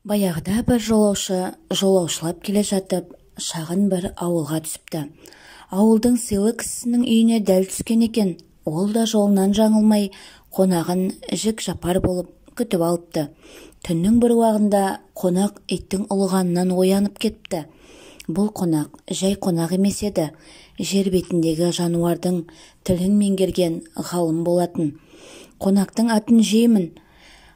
Баяғыда бір жолаушылап келе жатып, шағын бір ауылға түсіпті. Ауылдың сыйлы кісісінің үйіне дәл түскен екен. Ол да жолынан жаңылмай, қонағын жік-жапар болып күтіп алыпты. Түннің бір уағында қонақ иттің ұлығанынан оянып кетті. Бұл қонақ жай қонақ емес еді. Жер бетіндегі жануардың тілін меңгерген ғалым болатын. Қонақтың атын жеймін.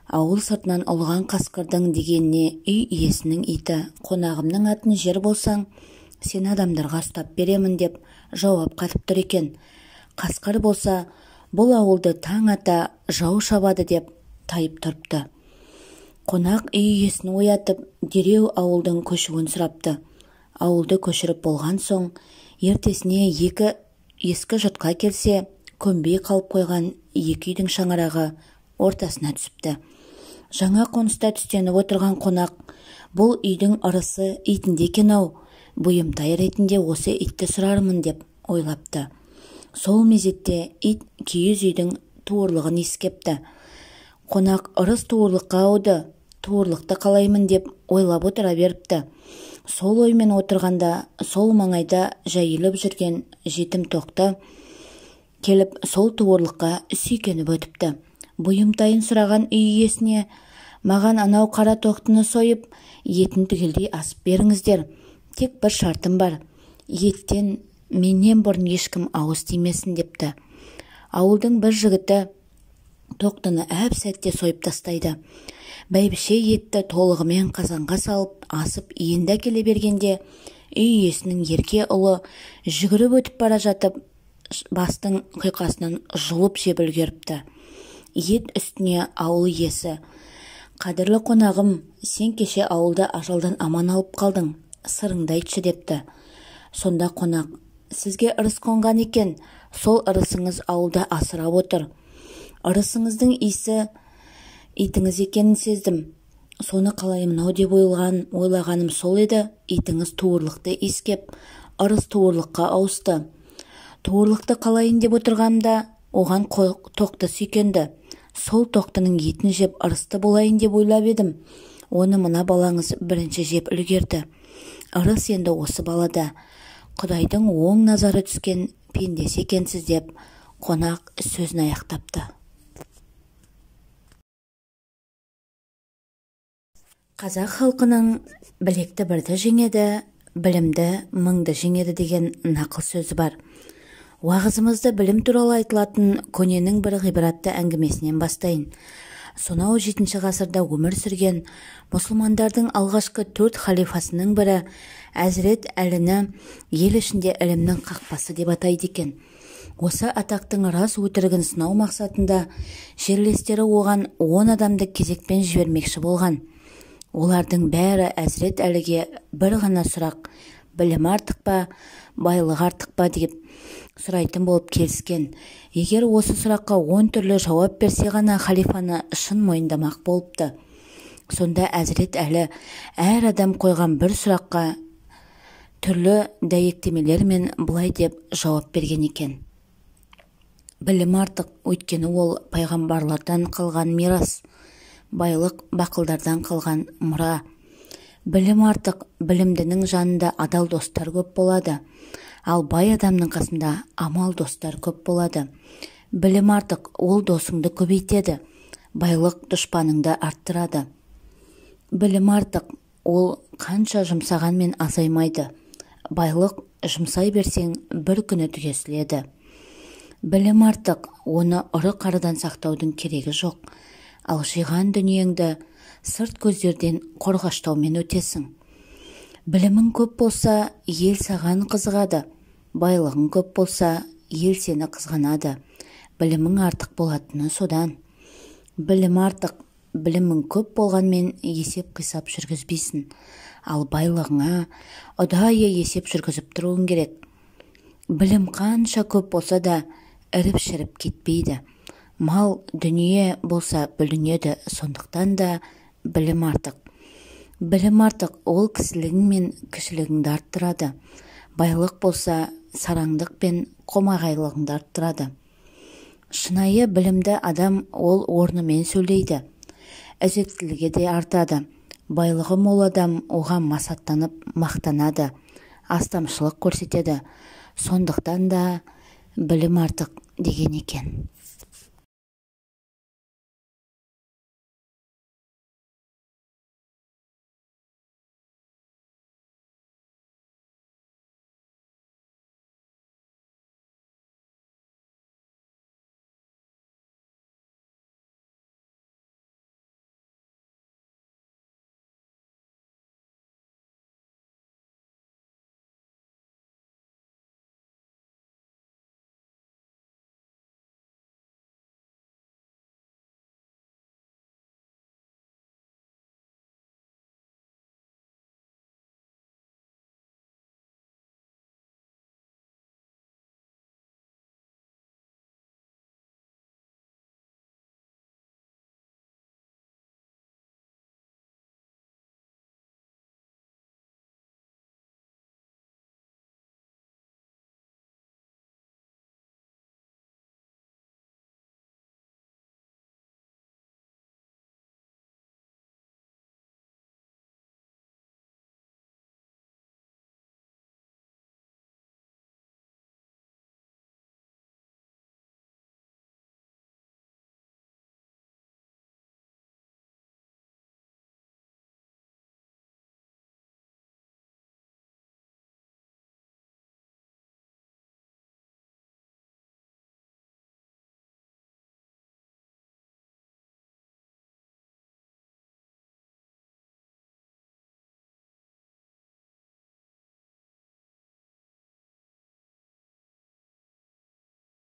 Ауыл сыртынан ұлыған қасқырдың дегеніне үй иесінің иті: қонағымның атын жер болсаң, сен адамдарға ұстап беремін деп жауап қатып тұр екен. Қасқыр болса, бұл ауылды таң ата жау шабады деп тайып тұрыпты. Қонақ үй иесін оятып, дереу ауылдың көшуін сұрапты. Ауылды көшіріп болған соң, ертесіне ескі жұртқа келсе, көнбей қалып қойған екі үйдің шаңырағы ортасына түсіпті. Жаңа қоныста түстеніп отырған қонақ, бұл үйдің ырысы итінде екен-ау, бұйымтай ретінде осы итті сұрармын деп ойлапты. Сол мезетте ит киіз үйдің туырлығын иіскепті. Қонақ ырыс туырлыққа ауды, туырлықты қалаймын деп ойлап отыра беріпті. Сол оймен отырғанда, сол маңайда жайылып жүрген жетім тоқты келіп сол туырлыққа сүйкеніп өтіпті. Бұйымтайын сұраған үй иесіне: маған анау қара тоқтыны сойып, етін түгелдей асып беріңіздер. Тек бір шартым бар. Еттен менен бұрын ешкім ауыз тимесін депті. Ауылдың бір жігіті тоқтыны әп сәтте сойып тастайды. Бәйбіше етті толығымен қазанға салып, асып енді әкеле бергенде, үй иесінің ерке ұлы жүгіріп өтіп бара жатып, бастың құйқасынан жұлып жеп үлгеріпті. Ет үстіне ауыл иесі: қадірлі қонағым, сен кеше ауылды ажалдан аман алып қалдың, сырыңды айтшы депті. Сонда қонақ: сізге ырыс қонған екен, сол ырысыңыз ауылда асырап отыр. Ырысыңыздың исі итіңіз екенін сездім. Соны қалаймын-ау деп ойлағаным сол еді. Итіңіз туырлықты иіскеп, ырыс туырлыққа ауысты. Туырлықты қалайын деп отырғанымда, оған тоқты сүйкенді. Сол тоқтының етін жеп ырысты болайын деп ойлап едім. Оны мына балаңыз бірінші жеп үлгерді. Ырыс енді осы балада. Құдайдың оң назары түскен пендесі екенсіз деп қонақ сөзін аяқтапты. Қазақ халқының білекті бірді жеңеді, білімді мыңды жеңеді деген нақыл сөзі бар. Уағызымызды білім туралы айтылатын көненің бір ғибратты әңгімесінен бастайын. Сонау 7 ғасырда өмір сүрген мұсылмандардың алғашқы 4 халифасының бірі Әзірет Әліні ел ішінде ілімнің қақпасы деп атайды екен. Осы атақтың рас өтірігін сынау мақсатында жерлестері оған 10 адамды кезекпен жібермекші болған. Олардың бәрі Әзірет Әліге бір ғана сұрақ: білім артық па, байлық артық па деп сұрайтын болып келіскен. Егер осы сұраққа 10 түрлі жауап берсе ғана халифаны шын мойындамақ болыпты. Сонда Әзірет Әлі әр адам қойған бір сұраққа түрлі дәйектемелермен былай деп жауап берген екен: білім артық, өйткені ол пайғамбарлардан қалған мирас, байлық бақылдардан қалған мұра. Білім артық, білімдінің жанында адал достар көп болады, ал бай адамның қасында амал достар көп болады. Білім артық, ол досыңды көбейтеді, байлық дұшпаныңды арттырады. Білім артық, ол қанша жұмсағанмен азаймайды, байлық жұмсай берсең бір күні түгесіледі. Білім артық, оны ұры-қарыдан сақтаудың керегі жоқ, ал жиған дүниеңді сырт көздерден қорғаштаумен өтесің. Білімің көп болса, ел саған қызығады, байлығың көп болса, ел сені қызғанады. Білімің артық болатыны содан. Білім артық, білімің көп болғанмен есеп-қисап жүргізбейсің, ал байлығыңа ұдайы есеп жүргізіп тұруың керек. Білім қанша көп болса да іріп-шіріп кетпейді. Мал, дүние болса бүлінеді, сондықтан да білім артық. Білім артық, ол кісілігің мен кішілігіңді арттырады. Байлық болса сараңдық пен қомағайлығыңды арттырады. Шынайы білімді адам ол орнымен сөйлейді. Ізеттілігі де артады. Байлығы мол адам оған масаттанып мақтанады, астамшылық көрсетеді. Сондықтан да білім артық деген екен.